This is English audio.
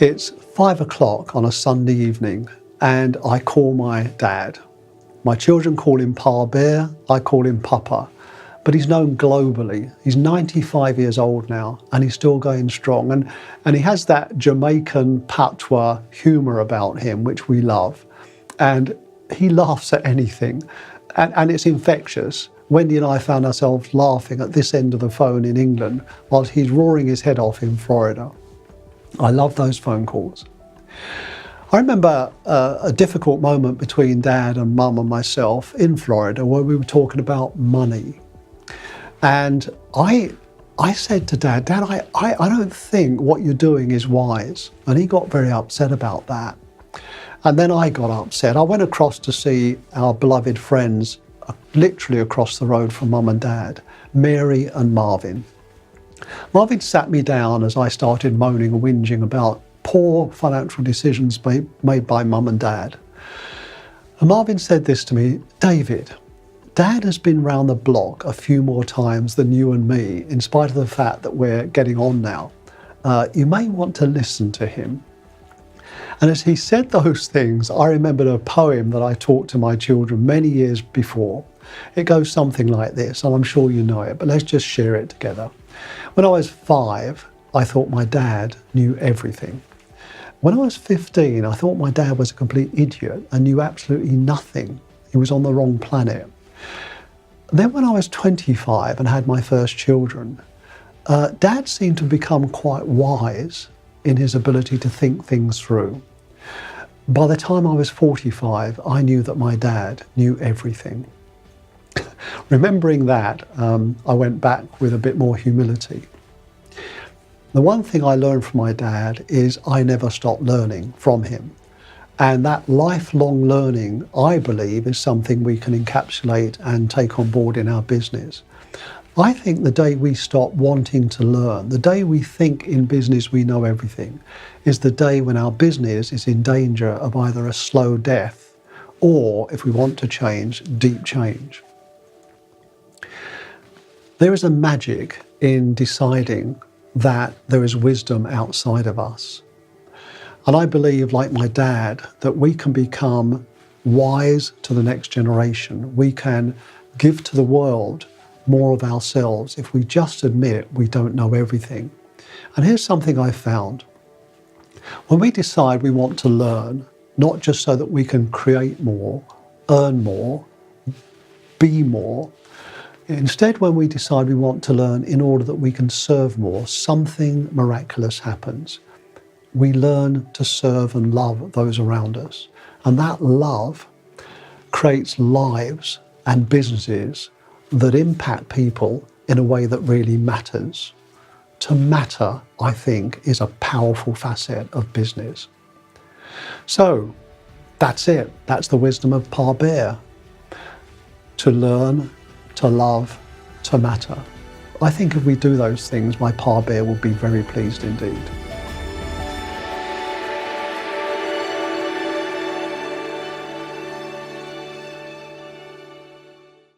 It's 5 o'clock on a Sunday evening and I call my dad. My children call him Pa Bear, I call him Papa, but he's known globally. He's 95 years old now and he's still going strong. And he has that Jamaican patois humour about him, which we love. And he laughs at anything and it's infectious. Wendy and I found ourselves laughing at this end of the phone in England whilst he's roaring his head off in Florida. I love those phone calls. I remember a difficult moment between Dad and Mum and myself in Florida where we were talking about money. And I said to Dad, I don't think what you're doing is wise. And he got very upset about that. And then I got upset. I went across to see our beloved friends, literally across the road from Mum and Dad, Mary and Marvin. Marvin sat me down as I started moaning and whinging about poor financial decisions made by Mum and Dad. And Marvin said this to me, David, Dad has been round the block a few more times than you and me, in spite of the fact that we're getting on now. You may want to listen to him. And as he said those things, I remembered a poem that I taught to my children many years before. It goes something like this, and I'm sure you know it, but let's just share it together. When I was 5, I thought my dad knew everything. When I was 15, I thought my dad was a complete idiot and knew absolutely nothing. He was on the wrong planet. Then when I was 25 and had my first children, Dad seemed to become quite wise in his ability to think things through. By the time I was 45, I knew that my dad knew everything. Remembering that, I went back with a bit more humility. The one thing I learned from my dad is I never stopped learning from him. And that lifelong learning, I believe, is something we can encapsulate and take on board in our business. I think the day we stop wanting to learn, the day we think in business we know everything, is the day when our business is in danger of either a slow death or, if we want to change, deep change. There is a magic in deciding that there is wisdom outside of us. And I believe, like my dad, that we can become wise to the next generation. We can give to the world more of ourselves if we just admit we don't know everything. And here's something I found. When we decide we want to learn, not just so that we can create more, earn more, be more, instead, when we decide we want to learn in order that we can serve more, something miraculous happens. We learn to serve and love those around us. And that love creates lives and businesses that impact people in a way that really matters. To matter, I think, is a powerful facet of business. So that's it. That's the wisdom of Pa Bear. To learn, to love, to matter. I think if we do those things, my Pa Bear will be very pleased indeed.